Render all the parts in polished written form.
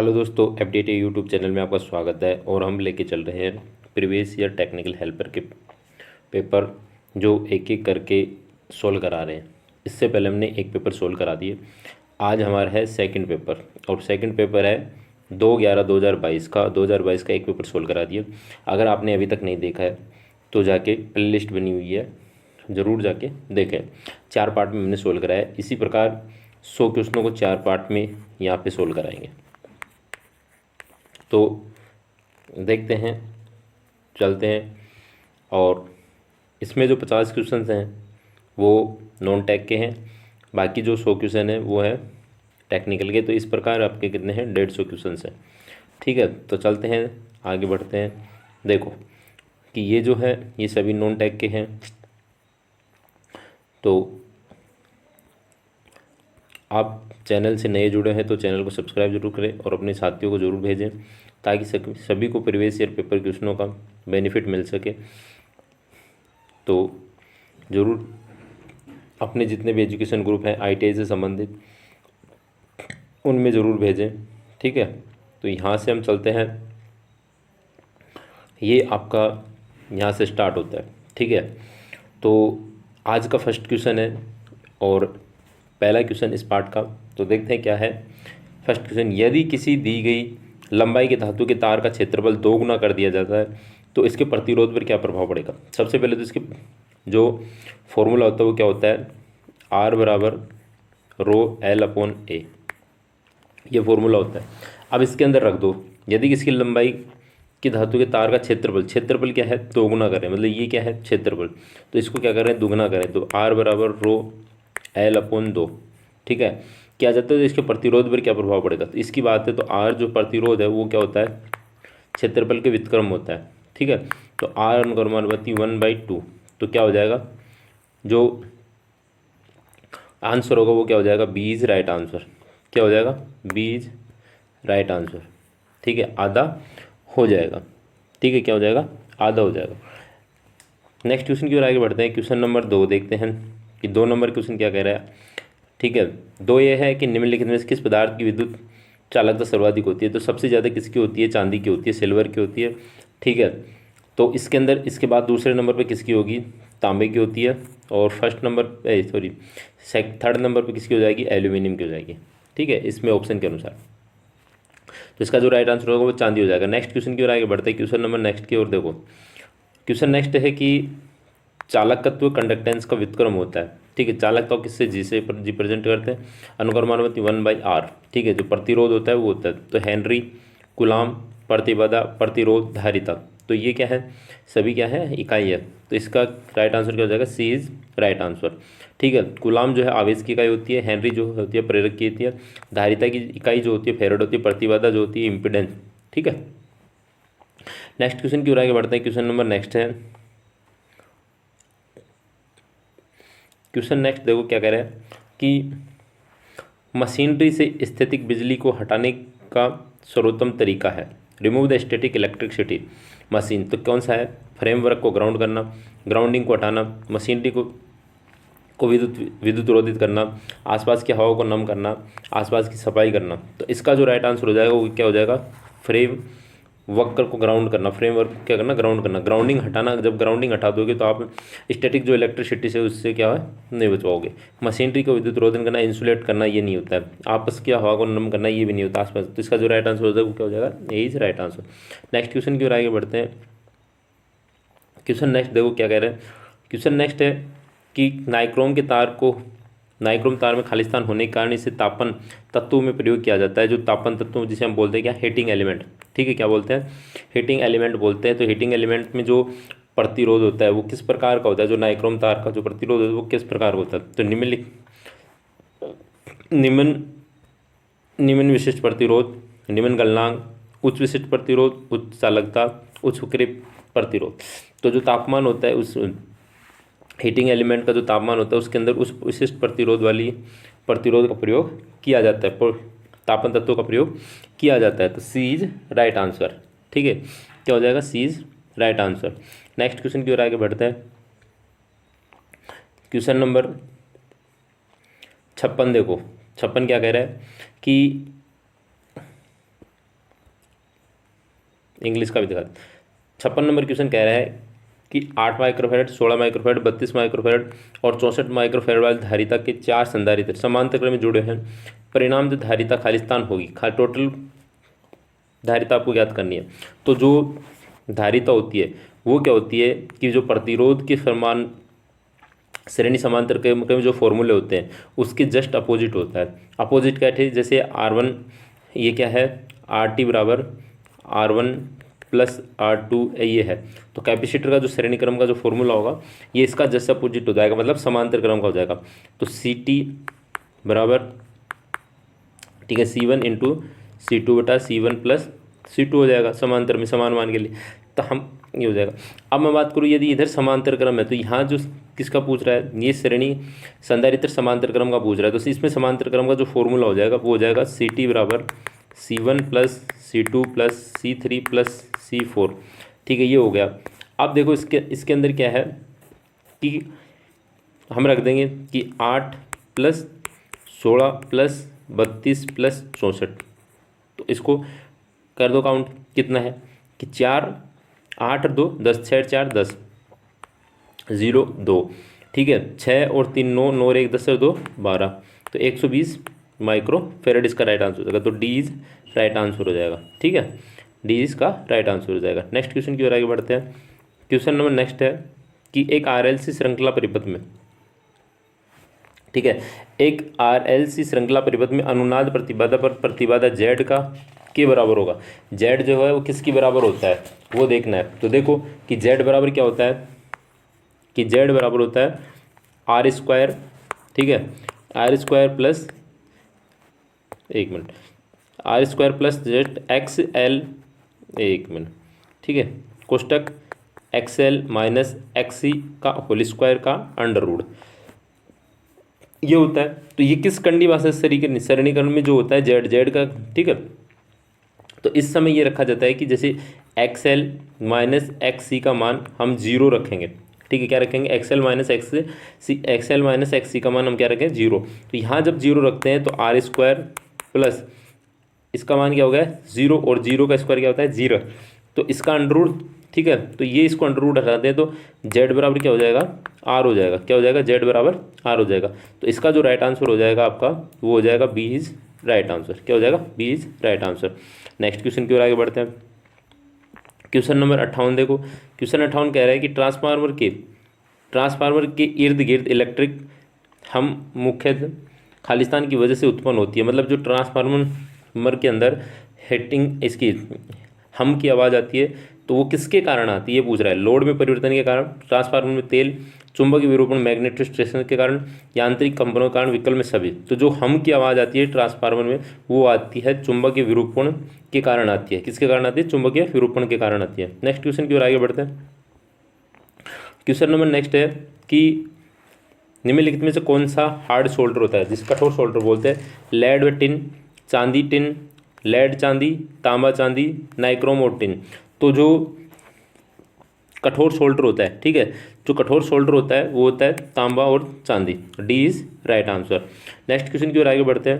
Hello दोस्तों, update YouTube channel में आपका स्वागत है। और हम लेके चल रहे हैं प्रीवियस ईयर टेक्निकल हेल्पर के पेपर जो एक एक करके सोल्व करा रहे हैं। इससे पहले हमने एक पेपर सोल्व करा दिए। आज हमारा है सेकंड पेपर, और सेकंड पेपर है 2/11/2022 का। 2022 का एक पेपर सोल्व करा दिया। अगर आपने अभी तक नहीं देखा है तो जाके प्ले लिस्ट बनी हुई है, ज़रूर जाके देखें। 4 पार्ट में हमने सोल्व कराया है। इसी प्रकार 100 क्वेश्चनों को 4 पार्ट में यहाँ पे सोल्व कराएंगे। तो देखते हैं, चलते हैं। और इसमें जो 50 क्वेश्चन हैं वो नॉन टेक के हैं, बाकी जो 100 क्वेश्चन हैं वो है टेक्निकल के। तो इस प्रकार आपके कितने हैं, 150 क्वेश्चन हैं। ठीक है, तो चलते हैं, आगे बढ़ते हैं। देखो कि ये जो है ये सभी नॉन टेक के हैं। तो आप चैनल से नए जुड़े हैं तो चैनल को सब्सक्राइब जरूर करें और अपने साथियों को ज़रूर भेजें, ताकि सभी को प्रीवियस ईयर पेपर क्वेश्चनों का बेनिफिट मिल सके। तो ज़रूर अपने जितने भी एजुकेशन ग्रुप हैं आईटीआई से संबंधित, उनमें ज़रूर भेजें। ठीक है, तो यहाँ से हम चलते हैं। ये आपका यहाँ से स्टार्ट होता है। ठीक है, तो आज का फर्स्ट क्वेश्चन है और पहला क्वेश्चन इस पार्ट का। तो देखते हैं क्या है फर्स्ट क्वेश्चन। यदि किसी दी गई लंबाई के धातु के तार का क्षेत्रफल 2 गुना कर दिया जाता है तो इसके प्रतिरोध पर क्या प्रभाव पड़ेगा। सबसे पहले तो इसके जो फॉर्मूला होता है वो क्या होता है, R बराबर ρL/A, ये फॉर्मूला होता है। अब इसके अंदर रख दो, यदि किसी लंबाई कि धातु के तार का क्षेत्रफल, क्षेत्रफल क्या है, 2 गुना करें, मतलब ये क्या है क्षेत्रफल, तो इसको क्या करें, दुगना करें। तो R बराबर ρL/2। ठीक है, क्या जाता है तो इसके प्रतिरोध पर क्या प्रभाव पड़ेगा। तो इसकी बात है तो R जो प्रतिरोध है वो क्या होता है, क्षेत्रफल के व्युत्क्रम होता है। ठीक है, तो R अनुक्रमानुपाती 1/2। तो क्या हो जाएगा, जो आंसर होगा वो क्या हो जाएगा, बी इज राइट आंसर। क्या हो जाएगा, बी इज राइट आंसर। ठीक है, आधा हो जाएगा। ठीक है, क्या हो जाएगा, आधा हो जाएगा। नेक्स्ट क्वेश्चन की ओर आगे बढ़ते हैं। क्वेश्चन नंबर 2 देखते हैं कि 2 नंबर क्वेश्चन क्या कह रहा है। ठीक है, 2 ये है कि निम्नलिखित में से किस पदार्थ की विद्युत चालकता सर्वाधिक होती है। तो सबसे ज़्यादा किसकी होती है, चांदी की होती है, सिल्वर की होती है। ठीक है, तो इसके अंदर इसके बाद दूसरे नंबर पे किसकी होगी, तांबे की होती है। और फर्स्ट नंबर थर्ड नंबर पे किसकी हो जाएगी, एल्यूमिनियम की हो जाएगी। ठीक है, इसमें ऑप्शन के अनुसार तो इसका जो राइट आंसर होगा वो चांदी हो जाएगा। नेक्स्ट क्वेश्चन की ओर आगे बढ़ते हैं। क्वेश्चन नंबर नेक्स्ट की ओर देखो। क्वेश्चन नेक्स्ट है कि चालकत्व कंडक्टेंस का व्युत्क्रम होता है। ठीक है, चालकता को किससे, जी से रिप्रेजेंट करते हैं, अनुक्रमानुपाती 1/R। ठीक है, जो प्रतिरोध होता है वो होता है तो हेनरी, कूलाम, प्रतिबाधा, प्रतिरोध, धारिता। तो ये क्या है, सभी क्या है, इकाई है। तो इसका राइट आंसर क्या हो जाएगा, सी इज राइट आंसर। ठीक है, कूलाम जो है आवेश की इकाई होती है, हेनरी जो होती है प्रेरक की होती है, धारिता की इकाई जो होती है फैराड होती है, प्रतिबाधा जो होती है इम्पिडेंस। ठीक है, नेक्स्ट क्वेश्चन की ओर आगे बढ़ते हैं। क्वेश्चन नंबर नेक्स्ट है। क्वेश्चन नेक्स्ट देखो क्या कह रहा है कि मशीनरी से स्थैतिक बिजली को हटाने का सर्वोत्तम तरीका है, remove the static electricity machine. तो कौन सा है, फ्रेमवर्क को ग्राउंड करना, ग्राउंडिंग को हटाना, मशीनरी को विद्युत रोधित करना, आसपास की हवा को नम करना, आसपास की सफाई करना। तो इसका जो राइट आंसर हो जाएगा वो क्या हो जाएगा, फ्रेम वर्क को ग्राउंड करना, फ्रेमवर्क क्या करना, ग्राउंड करना, ग्राउंडिंग हटाना। जब ग्राउंडिंग हटा दोगे तो आप स्टैटिक जो इलेक्ट्रिसिटी से उससे क्या है, नहीं बच पाओगे। मशीनरी को विद्युत रोधन करना, इंसुलेट करना, ये नहीं होता है। आपस की हवा को नम करना, ये भी नहीं होता आसपास। तो इसका जो राइट आंसर हो जाएगा वो क्या हो जाएगा, A is right answer. Next question की ओर आगे बढ़ते हैं। क्वेश्चन नेक्स्ट देखो क्या कह रहे हैं। क्वेश्चन नेक्स्ट है कि नाइक्रोम तार में खालिस्तान होने के कारण इसे तापन तत्वों में प्रयोग किया जाता है। जो तापन तत्व जिसे हम बोलते हैं क्या, हीटिंग एलिमेंट। ठीक है, क्या बोलते हैं, हीटिंग एलिमेंट बोलते हैं। तो हीटिंग एलिमेंट में जो प्रतिरोध होता है वो किस प्रकार का होता है, जो नाइक्रोम तार का जो प्रतिरोध होता है वो किस प्रकार का होता है। तो निम्न निम्न विशिष्ट प्रतिरोध, निम्न गलनांक, उच्च विशिष्ट प्रतिरोध, उच्च चालकता, उच्च वक्री प्रतिरोध। तो जो तापमान होता है उस हीटिंग एलिमेंट का जो तापमान होता है उसके अंदर उस विशिष्ट प्रतिरोध का प्रयोग किया जाता है, तापन तत्वों का प्रयोग किया जाता है। तो सी इज राइट आंसर। ठीक है, क्या हो जाएगा, C is right answer. Next question की ओर आगे बढ़ते हैं। क्वेश्चन नंबर 56 देखो। 56 क्या कह रहा है कि इंग्लिश का भी दिखा दें। 56 नंबर क्वेश्चन कह रहा है कि 8 माइक्रोफेरेड, 16 माइक्रोफेरेड, 32 माइक्रोफेरेड और 64 माइक्रोफेरेड वाली धारिता के 4 संधारित्र समांतर क्रम में जुड़े हैं। परिणाम जो धारिता खालिस्तान होगी, टोटल धारिता आपको ज्ञात करनी है। तो जो धारिता होती है वो क्या होती है कि जो प्रतिरोध के समान श्रेणी समांतर के जो फॉर्मूले होते हैं उसके जस्ट अपोजिट होता है। अपोजिट क्या है, जैसे R1 ये क्या है, RT बराबर R1 प्लस R2 ये है। तो कैपेसिटर का जो श्रेणी क्रम का जो फॉर्मूला होगा ये इसका जस्ट अपोजिट हो जाएगा, मतलब समांतर क्रम का हो जाएगा। तो CT बराबर, ठीक है, C1 इंटू C2 बटा C1 प्लस C2 हो जाएगा, समांतर में समान मान के लिए। तो हम ये हो जाएगा। अब मैं बात करूँ यदि इधर समांतर क्रम है तो यहाँ जो किसका पूछ रहा है, ये श्रेणी संधारित्र समांतर क्रम का पूछ रहा है। तो इसमें समांतर क्रम का जो फॉर्मूला हो जाएगा वो हो जाएगा CT बराबर C1 plus C2 plus C3 plus C4। ठीक है, ये हो गया। अब देखो इसके अंदर क्या है कि हम रख देंगे कि 8 प्लस 16 प्लस 32 प्लस 64। तो इसको कर दो काउंट, कितना है कि 4 8 2 10 6 4 10 0 2। ठीक है, 6 और 3 9 9 और 1 10 और 2 12। तो 120 माइक्रो फेरेड इसका राइट आंसर हो जाएगा। तो डी इज राइट आंसर हो जाएगा। ठीक है, डी इसका राइट आंसर हो जाएगा। नेक्स्ट क्वेश्चन की ओर आगे बढ़ते हैं। क्वेश्चन नंबर नेक्स्ट है कि एक RLC श्रृंखला परिपथ में, ठीक है, एक RLC श्रृंखला परिपथ में अनुनाद प्रतिबाधा पर प्रतिबाधा Z का के बराबर होगा। Z जो है वो किसकी बराबर होता है वो देखना है। तो देखो कि Z बराबर क्या होता है कि Z बराबर होता है R², ठीक है, R² प्लस, एक मिनट, R² प्लस XL, एक मिनट, ठीक है, कोष्टक XL माइनस XC का होल स्क्वायर का अंडर रूट, ये होता है। तो ये किस कंडी भाषा सरणीकरण में जो होता है Z का, ठीक है। तो इस समय ये रखा जाता है कि जैसे XL माइनस XC का मान हम 0 रखेंगे। ठीक है, क्या रखेंगे, XL माइनस XC का मान हम क्या रखें, 0। तो यहाँ जब 0 रखते हैं तो R² प्लस इसका मान क्या हो गया 0, और 0 का स्क्वायर क्या होता है 0। तो इसका अंडर रूट, ठीक है, तो ये इसको अंडर रूट हटाते हैं तो Z बराबर क्या हो जाएगा, R हो जाएगा। क्या हो जाएगा, Z बराबर R हो जाएगा। तो इसका जो राइट आंसर हो जाएगा आपका वो हो जाएगा B इज राइट आंसर। क्या हो जाएगा, B is right answer. Next question की ओर आगे बढ़ते हैं। क्वेश्चन नंबर 58 देखो। क्वेश्चन 58 कह रहा है कि ट्रांसफार्मर के इर्द गिर्द इलेक्ट्रिक हम मुख्यतः खालिस्तान की वजह से उत्पन्न होती है। मतलब जो ट्रांसफार्मर के अंदर हीटिंग इसकी हम की आवाज़ आती है तो वो किसके कारण आती है ये पूछ रहा है। लोड में परिवर्तन के कारण, ट्रांसफार्मर में तेल, चुंबकीय विरूपण मैग्नेटिक स्टेशन के कारण, यांत्रिक कंपनों के कारण, विकल्प में सभी। तो जो हम की आवाज़ आती है ट्रांसफार्मर में वो आती है चुंबकीय विरूपण के कारण आती है। किसके कारण आती है, चुंबकीय विरूपण के कारण आती है। नेक्स्ट क्वेश्चन की ओर आगे बढ़ते हैं। क्वेश्चन नंबर नेक्स्ट है कि निम्नलिखित में से कौन सा हार्ड सोल्डर होता है, जिस कठोर सोल्डर बोलते हैं। लेड व टिन, चांदी टिन, लेड चांदी, तांबा चांदी, नाइक्रोम और टिन। तो जो कठोर सोल्डर होता है, ठीक है, जो कठोर सोल्डर होता है वो होता है तांबा और चांदी। D is right answer. Next question की ओर आगे बढ़ते हैं।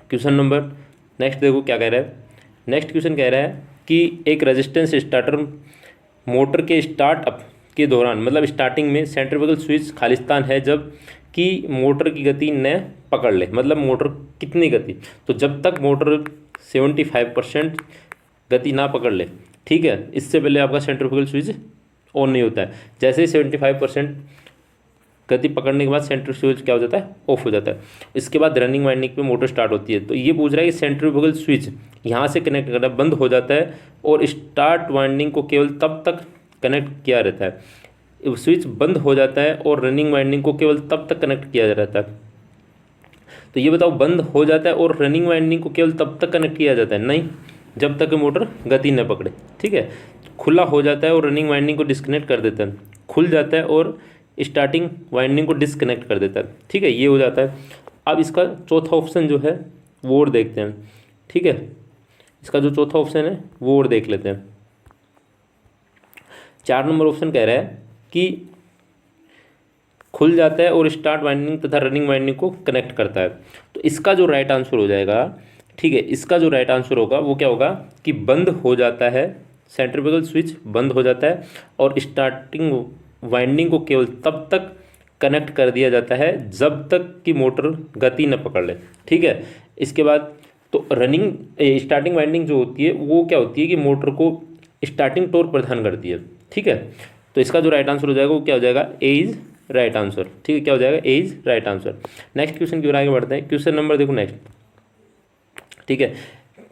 क्वेश्चन नंबर नेक्स्ट देखो क्या कह रहा है। नेक्स्ट क्वेश्चन कह रहा है कि एक रेजिस्टेंस स्टार्टर मोटर के स्टार्टअप के दौरान, मतलब स्टार्टिंग में सेंट्रीफ्यूगल स्विच खालिस्तान है जब कि मोटर की गति न पकड़ ले। मतलब मोटर कितनी गति, तो जब तक मोटर 75% गति ना पकड़ ले, ठीक है, इससे पहले आपका सेंट्रीफ्यूगल स्विच ऑन नहीं होता है। जैसे ही 75% गति पकड़ने के बाद सेंट्रीफ्यूगल स्विच क्या हो जाता है, ऑफ हो जाता है। इसके बाद रनिंग वाइंडिंग पे मोटर स्टार्ट होती है। तो ये पूछ रहा है कि सेंट्रीफ्यूगल स्विच यहाँ से कनेक्ट करना बंद हो जाता है और स्टार्ट वाइंडिंग को केवल तब तक कनेक्ट किया रहता है। स्विच बंद हो जाता है और रनिंग वाइंडिंग को केवल तब तक कनेक्ट किया रहता है। तो ये बताओ, बंद हो जाता है और रनिंग वाइंडिंग को केवल तब तक कनेक्ट किया जाता है, नहीं, जब तक मोटर गति न पकड़े। ठीक है, खुला हो जाता है और रनिंग वाइंडिंग को डिस्कनेक्ट कर देता है, खुल जाता है और स्टार्टिंग वाइंडिंग को डिस्कनेक्ट कर देता है। ठीक है, ये हो जाता है। अब इसका चौथा ऑप्शन जो है वो और देखते हैं। ठीक है, इसका जो चौथा ऑप्शन है वो और देख लेते हैं। 4 नंबर ऑप्शन कह रहा है कि खुल जाता है और स्टार्ट वाइंडिंग तथा रनिंग वाइंडिंग को कनेक्ट करता है। तो इसका जो राइट आंसर हो जाएगा ठीक है, इसका जो राइट आंसर होगा वो क्या होगा कि बंद हो जाता है, सेंट्रीफ्यूगल स्विच बंद हो जाता है और स्टार्टिंग वाइंडिंग को केवल तब तक कनेक्ट कर दिया जाता है जब तक कि मोटर गति न पकड़ ले। ठीक है, इसके बाद तो रनिंग स्टार्टिंग वाइंडिंग जो होती है वो क्या होती है कि मोटर को स्टार्टिंग टॉर्क प्रदान करती है। ठीक है, तो इसका जो राइट आंसर हो जाएगा वो क्या हो जाएगा, ए इज राइट आंसर। ठीक है, क्या हो जाएगा, A is right answer. Next question की ओर आगे बढ़ते हैं। क्वेश्चन नंबर देखो नेक्स्ट। ठीक है,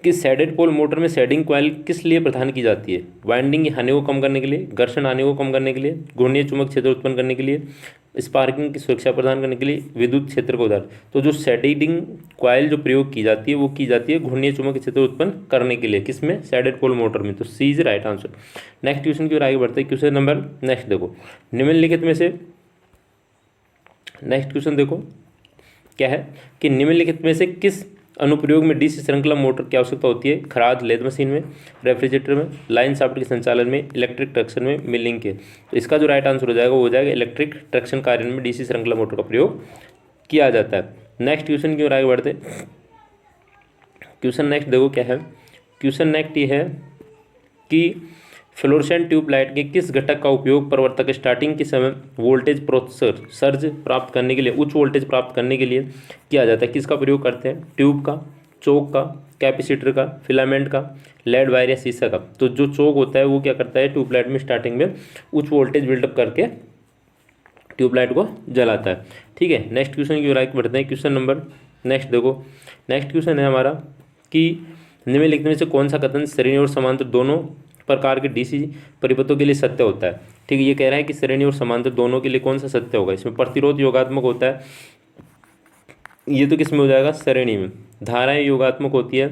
कि सैडेड पोल मोटर में सैडिंग कॉइल किस लिए प्रदान की जाती है, वाइंडिंग हानि को कम करने के लिए, घर्षण हानि को कम करने के लिए, घूर्णीय चुंबक क्षेत्र उत्पन्न करने के लिए, स्पार्किंग की सुरक्षा प्रदान करने के लिए, विद्युत क्षेत्र को उधार। तो जो सैडिंग कॉइल जो प्रयोग की जाती है वो की जाती है घूर्णीय चुंबक क्षेत्र उत्पन्न करने के लिए, किसमें, सैडेड पोल मोटर में। तो C is right answer. Next question की ओर आगे बढ़ते हैं। क्वेश्चन नंबर नेक्स्ट देखो, निम्नलिखित में से नेक्स्ट क्वेश्चन देखो क्या है कि निम्नलिखित में से किस अनुप्रयोग में डीसी श्रृंखला मोटर की आवश्यकता होती है, खराद लेद मशीन में, रेफ्रिजरेटर में, लाइन शाफ्ट के संचालन में, इलेक्ट्रिक ट्रैक्शन में, मिलिंग के। तो इसका जो राइट आंसर हो जाएगा वो हो जाएगा इलेक्ट्रिक ट्रैक्शन कार्य में डीसी श्रृंखला मोटर का प्रयोग किया जाता है। नेक्स्ट क्वेश्चन की ओर आगे बढ़ते। क्वेश्चन नेक्स्ट देखो क्या है। क्वेश्चन नेक्स्ट ये है कि फ्लोरेसेंट ट्यूबलाइट के किस घटक का उपयोग प्रवर्तक स्टार्टिंग के समय वोल्टेज प्रोसेसर सर्ज प्राप्त करने के लिए, उच्च वोल्टेज प्राप्त करने के लिए किया जाता है। किसका प्रयोग करते हैं, ट्यूब का, चोक का, कैपेसिटर का, फिलामेंट का, लेड वायर या शीशा का। तो जो चोक होता है वो क्या करता है, ट्यूबलाइट में स्टार्टिंग में उच्च वोल्टेज बिल्डअप करके ट्यूबलाइट को जलाता है। ठीक है, नेक्स्ट क्वेश्चन की ओर आगे बढ़ते हैं। क्वेश्चन नंबर नेक्स्ट देखो, नेक्स्ट क्वेश्चन है हमारा कि निम्नलिखित में से कौन सा कथन श्रेणी और समांतर दोनों प्रकार के डीसी परिपथों के लिए सत्य होता है। ठीक है, ये कह रहा है कि श्रेणी और समांतर दोनों के लिए कौन सा सत्य होगा। इसमें प्रतिरोध योगात्मक होता है, ये तो किस में हो जाएगा, श्रेणी में। धाराएं योगात्मक होती है,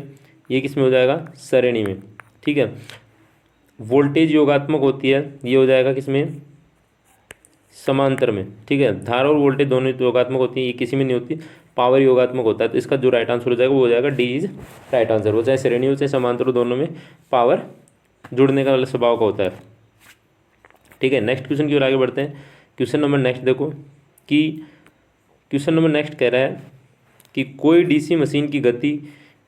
ये किस में हो जाएगा, श्रेणी में। ठीक है, वोल्टेज योगात्मक होती है, ये हो जाएगा किस में, समांतर में। ठीक है, धारा और वोल्टेज दोनों योगात्मक होती है, ये किसी में नहीं होती। पावर योगात्मक होता है, तो इसका जो राइट आंसर हो जाएगा वो हो जाएगा डी इज राइट आंसर। वो चाहे श्रेणी हो चाहे समांतर हो, दोनों में पावर जुड़ने का स्वभाव का होता है। ठीक है, नेक्स्ट क्वेश्चन की ओर आगे बढ़ते हैं। क्वेश्चन नंबर नेक्स्ट देखो कि क्वेश्चन नंबर नेक्स्ट कह रहा है कि कोई डीसी मशीन की गति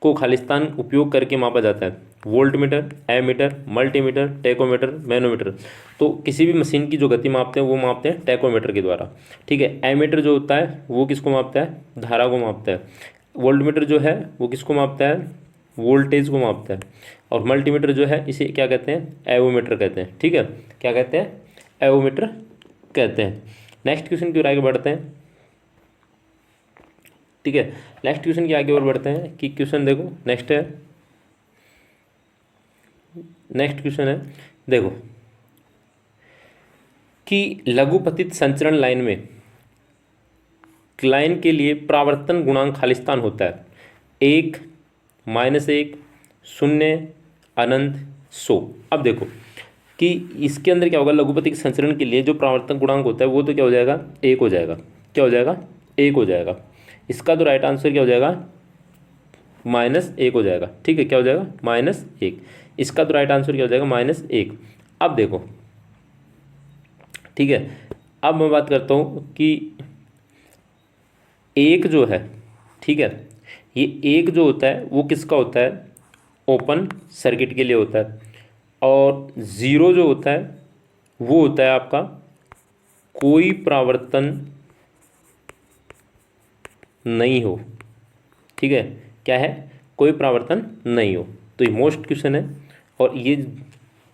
को खालिस्तान उपयोग करके मापा जाता है, voltmeter, ammeter, multimeter, tachometer, manometer. तो किसी भी मशीन की जो गति मापते हैं वो मापते हैं टेकोमीटर के द्वारा। ठीक है, एमीटर जो होता है वो किसको मापता है, धारा को मापता है। वोल्टमीटर जो है वो किसको मापता है, वोल्टेज को मापता है। और मल्टीमीटर जो है इसे क्या कहते हैं, एवोमीटर कहते हैं। ठीक है, क्या कहते हैं, एवोमीटर कहते हैं। नेक्स्ट क्वेश्चन की ओर आगे बढ़ते हैं। ठीक है, नेक्स्ट क्वेश्चन की आगे और बढ़ते हैं कि क्वेश्चन देखो नेक्स्ट है, नेक्स्ट क्वेश्चन है देखो कि लघुपतित संचरण लाइन में लाइन के लिए प्रावर्तन गुणांक खालिस्तान होता है 1, -1, 0, अनंत, 100। अब देखो कि इसके अंदर क्या होगा, लघुपतिक संचरण के लिए जो प्रावर्तन गुणांक होता है वो तो क्या हो जाएगा, 1 हो जाएगा। क्या हो जाएगा, 1 हो जाएगा। इसका तो राइट आंसर क्या हो जाएगा, -1 हो जाएगा। ठीक है, क्या हो जाएगा, -1। इसका तो राइट आंसर क्या हो जाएगा, -1। अब देखो, ठीक है, अब मैं बात करता हूँ कि एक जो है, ठीक है, ये एक जो होता है वो किसका होता है, ओपन सर्किट के लिए होता है। और 0 जो होता है वो होता है आपका कोई प्रावर्तन नहीं हो। ठीक है, क्या है, कोई प्रावर्तन नहीं हो। तो ये मोस्ट क्वेश्चन है और ये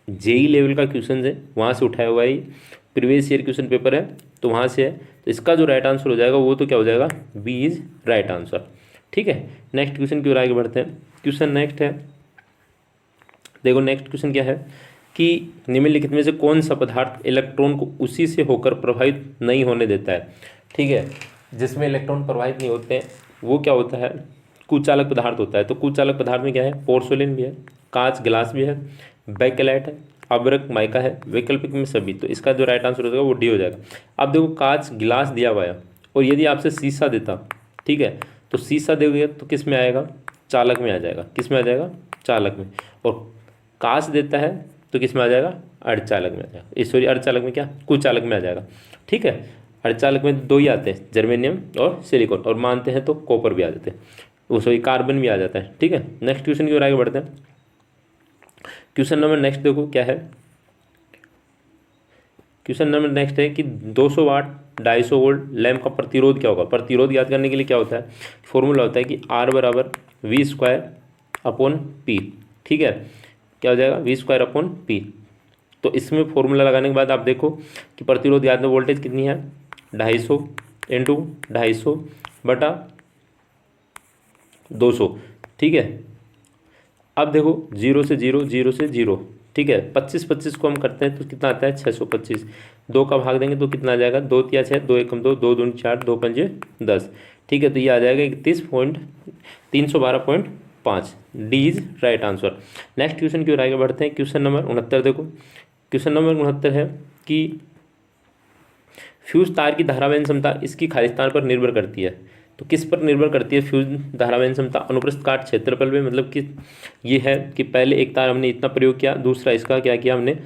जेई लेवल का क्वेश्चन है, वहाँ से उठाया हुआ है, प्रीवियस ईयर क्वेश्चन पेपर है तो वहाँ से है। तो इसका जो राइट आंसर हो जाएगा वो तो क्या हो जाएगा, बी इज राइट आंसर। ठीक है, नेक्स्ट क्वेश्चन की ओर आगे बढ़ते हैं। क्वेश्चन नेक्स्ट है देखो, नेक्स्ट क्वेश्चन क्या है कि निम्नलिखित में से कौन सा पदार्थ इलेक्ट्रॉन को उसी से होकर प्रभावित नहीं होने देता है। ठीक है, जिसमें इलेक्ट्रॉन प्रभावित नहीं होते हैं वो क्या होता है, कुचालक पदार्थ होता है। तो कुचालक पदार्थ में क्या है, पोर्सोलिन भी है, कांच गिलास भी है, बैकेलाइट है, अब्रक माइका है, वैकल्पिक में सभी। तो इसका जो राइट आंसर हो जाएगा वो डी हो जाएगा। अब देखो, कांच गिलास दिया हुआ है और यदि आपसे शीशा देता, ठीक है, तो शीशा दोगे तो किस में आएगा, चालक में आ जाएगा। किस में आ जाएगा, चालक में। और कांच देता है तो किस में आ जाएगा, अर्धचालक में आ जाएगा। सॉरी, अर्धचालक में क्या, कुचालक में आ जाएगा। ठीक है, अर्धचालक में 2 ही आते हैं, जर्मेनियम और सिलिकॉन, और मानते हैं तो कॉपर भी आ जाते हैं। वो सॉरी कार्बन भी आ जाता है। ठीक है, नेक्स्ट क्वेश्चन की ओर आगे बढ़ते हैं। क्वेश्चन नंबर नेक्स्ट देखो क्या है। क्वेश्चन नंबर नेक्स्ट है कि 200 वाट 250 वोल्ट लैम्प का प्रतिरोध क्या होगा। प्रतिरोध याद करने के लिए क्या होता है, फॉर्मूला होता है कि R बराबर वी स्क्वायर अपॉन पी। ठीक है, क्या हो जाएगा, वी स्क्वायर अपॉन पी। तो इसमें फॉर्मूला लगाने के बाद आप देखो कि प्रतिरोध याद में वोल्टेज कितनी है, 250 इंटू 250 बटा 200। ठीक है, अब देखो 0 से 0, 0 से 0। ठीक है, 25 25 को हम करते हैं तो कितना आता है, 625। 2 का भाग देंगे तो कितना आ जाएगा, 2 तिया 6, 2 एकम 2, 2 दूनी 4, 2 पंजे 10। ठीक है, तो ये आ जाएगा 31.312.5। D is right answer. Next question की ओर आगे बढ़ते हैं। क्वेश्चन नंबर 69 देखो। क्वेश्चन नंबर 69 है कि फ्यूज तार की धारावहन क्षमता इसकी खालिस्तान पर निर्भर करती है। तो किस पर निर्भर करती है फ्यूज धारावहन क्षमता, अनुप्रस्थ काट क्षेत्रफल में। मतलब कि ये है कि पहले एक तार हमने इतना प्रयोग किया, दूसरा इसका क्या किया हमने,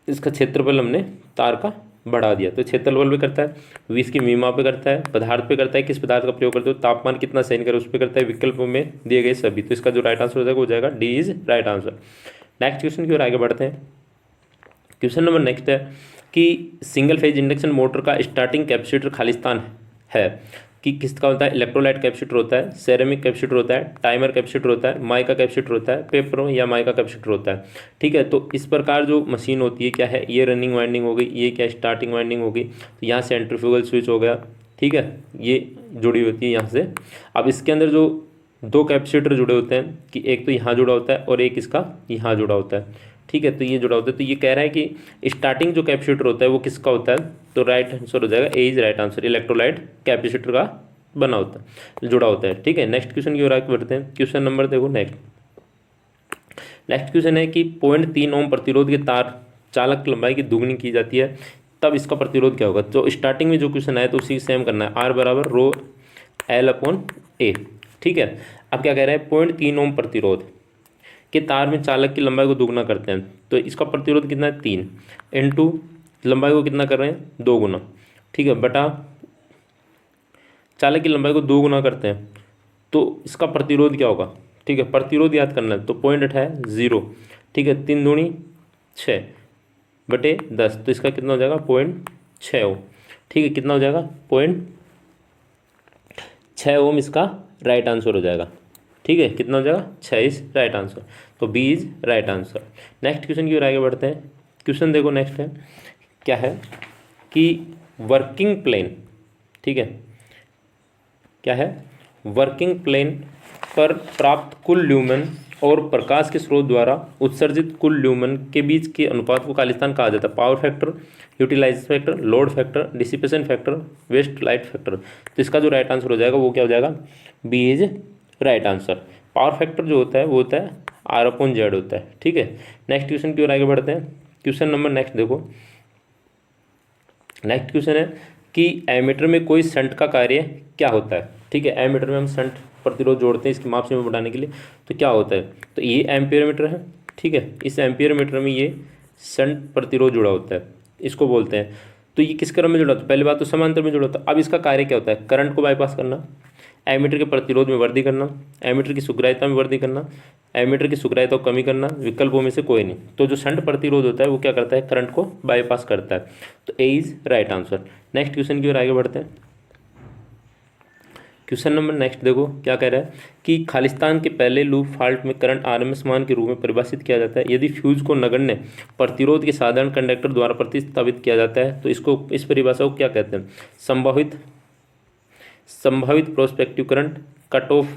इसका क्षेत्रफल हमने तार का बढ़ा दिया। तो क्षेत्रफल पे करता है, विष की मीमा पे करता है, पदार्थ पे करता है, किस पदार्थ का प्रयोग करते हो, तापमान कितना सहन करे उस पर करता है, विकल्पों में दिए गए सभी। तो इसका जो राइट आंसर हो जाएगा वो जाएगा D is right answer. Next question की ओर आगे बढ़ते हैं। क्वेश्चन नंबर नेक्स्ट है कि सिंगल फेज इंडक्शन मोटर का स्टार्टिंग कैपेसिटर खालिस्तान है कि किसका होता है, इलेक्ट्रोलाइट कैपेसिटर होता है, सेरेमिक कैपेसिटर होता है, टाइमर कैपेसिटर होता है, माइका कैपेसिटर होता है, पेपर या माइका कैपेसिटर होता है। ठीक है, तो इस प्रकार जो मशीन होती है क्या है, ये रनिंग वाइंडिंग हो गई, ये क्या स्टार्टिंग वाइंडिंग होगी, तो यहाँ सेंट्रीफ्यूगल स्विच हो गया। ठीक है, ये जुड़ी होती है यहाँ से। अब इसके अंदर जो 2 कैपेसिटर जुड़े होते हैं कि एक तो यहाँ जुड़ा होता है और एक इसका यहाँ जुड़ा होता है। ठीक है, तो ये जुड़ा होता है। तो ये कह रहा है कि स्टार्टिंग जो कैपेसिटर होता है वो किसका होता है, तो राइट आंसर हो जाएगा A is right answer. Electrolyte capacitor का बना होता है, जुड़ा होता है। ठीक है, नेक्स्ट क्वेश्चन की ओर आगे बढ़ते हैं। क्वेश्चन नंबर देखो नेक्स्ट क्वेश्चन है कि 0.3 ओम प्रतिरोध के तार चालक की लंबाई की दुगनी की जाती है, तब इसका प्रतिरोध क्या होगा। तो स्टार्टिंग में जो क्वेश्चन आया तो उसी सेम करना है, R बराबर रो L अपॉन A। ठीक है, अब क्या कह रहा है, 0.3 ओम प्रतिरोध के तार में चालक की लंबाई को दुगना करते हैं। तो इसका प्रतिरोध कितना है, 3 इंटू लंबाई को कितना कर रहे हैं, 2 गुना। ठीक है, बटा चालक की लंबाई को 2 गुना करते हैं तो इसका प्रतिरोध क्या होगा। ठीक है, प्रतिरोध याद करना है तो पॉइंट है 0। ठीक है, 3 दूनी 6 बटे 10, तो इसका कितना हो जाएगा 0.6 ओम। ठीक है, कितना हो जाएगा 0.6 ओम इसका राइट आंसर हो जाएगा। ठीक है, कितना हो जाएगा 6 इज राइट आंसर। तो B is right answer. Next question की ओर आगे बढ़ते हैं। क्वेश्चन देखो नेक्स्ट है क्या है कि वर्किंग प्लेन। ठीक है, क्या है, वर्किंग प्लेन पर प्राप्त कुल ल्यूमेन और प्रकाश के स्रोत द्वारा उत्सर्जित कुल ल्यूमेन के बीच के अनुपात को खालिस्तान कहा जाता है। Power factor, utilization factor, load factor, dissipation factor, waste light factor. तो इसका जो राइट आंसर हो जाएगा वो क्या हो जाएगा, B is right answer. Power factor जो होता है वो होता है R अपॉन Z होता है। ठीक है, नेक्स्ट क्वेश्चन की ओर आगे बढ़ते हैं। क्वेश्चन नंबर नेक्स्ट देखो। नेक्स्ट क्वेश्चन है कि एमीटर में कोई शंट का कार्य क्या होता है। ठीक है, एमीटर में हम शंट प्रतिरोध जोड़ते हैं इसकी माप सीमा बढ़ाने के लिए, तो क्या होता है, तो ये एम्पियर मीटर है। ठीक है, इस एम्पियर मीटर में ये शंट प्रतिरोध जुड़ा होता है, इसको बोलते हैं। तो ये किस क्रम में जुड़ा होता है, पहली बात तो समांतर में जुड़ा होता है। अब इसका कार्य क्या होता है, करंट को बाईपास करना, एमीटर के प्रतिरोध में वृद्धि करना, एमीटर की सुग्राह्यता में वृद्धि करना, एमीटर की सुग्राह्यता को कमी करना, विकल्पों में से कोई नहीं। तो जो शंट प्रतिरोध होता है वो क्या करता है, करंट को बाईपास करता है। तो A is right answer. Next question की ओर आगे बढ़ते हैं। क्वेश्चन नंबर नेक्स्ट देखो क्या कह रहा है कि खालिस्तान के पहले लूप फॉल्ट में करंट RMS मान के रूप में परिभाषित किया जाता है यदि फ्यूज को नगण्य प्रतिरोध के साधारण कंडक्टर द्वारा प्रतिस्थापित किया जाता है। तो इसको, इस परिभाषा को क्या कहते हैं, संभावित prospective current, cut off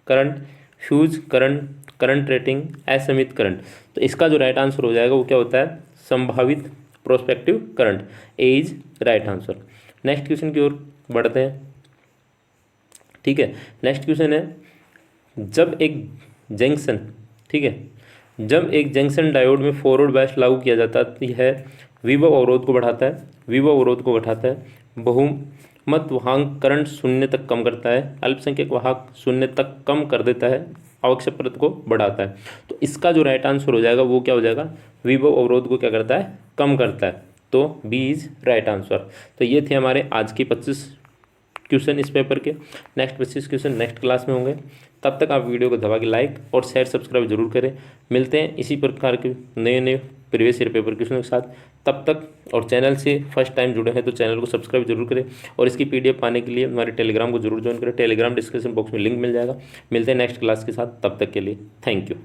current, fuse current, current rating, असमित करंट। तो इसका जो राइट आंसर हो जाएगा वो क्या होता है, संभावित prospective current. A is right answer. Next question की ओर बढ़ते हैं। ठीक है, नेक्स्ट क्वेश्चन है जब एक जंक्शन, ठीक है, जब एक जंक्शन डायोड में फॉरवर्ड बायस लागू किया जाता है विभव अवरोध को बढ़ाता है, विभव अवरोध को घटाता है, बहुमत वाहक करंट शून्य तक कम करता है, अल्पसंख्यक वाहक शून्य तक कम कर देता है, आवश्यक परत को बढ़ाता है। तो इसका जो राइट आंसर हो जाएगा वो क्या हो जाएगा, विभव अवरोध को क्या करता है, कम करता है। तो बी इज राइट आंसर। तो ये थे हमारे आज की 25 क्वेश्चन इस पेपर के, नेक्स्ट 25 क्वेश्चन नेक्स्ट क्लास में होंगे। तब तक आप वीडियो को दबा के लाइक और शेयर सब्सक्राइब जरूर करें। मिलते हैं इसी प्रकार के नए प्रीवियस ईयर पेपर क्वेश्चन के साथ। तब तक, और चैनल से फर्स्ट टाइम जुड़े हैं तो चैनल को सब्सक्राइब जरूर करें, और इसकी PDF पाने के लिए हमारे टेलीग्राम को जरूर ज्वाइन करें। टेलीग्राम डिस्क्रिप्शन बॉक्स में लिंक मिल जाएगा। मिलते हैं नेक्स्ट क्लास के साथ, तब तक के लिए थैंक यू।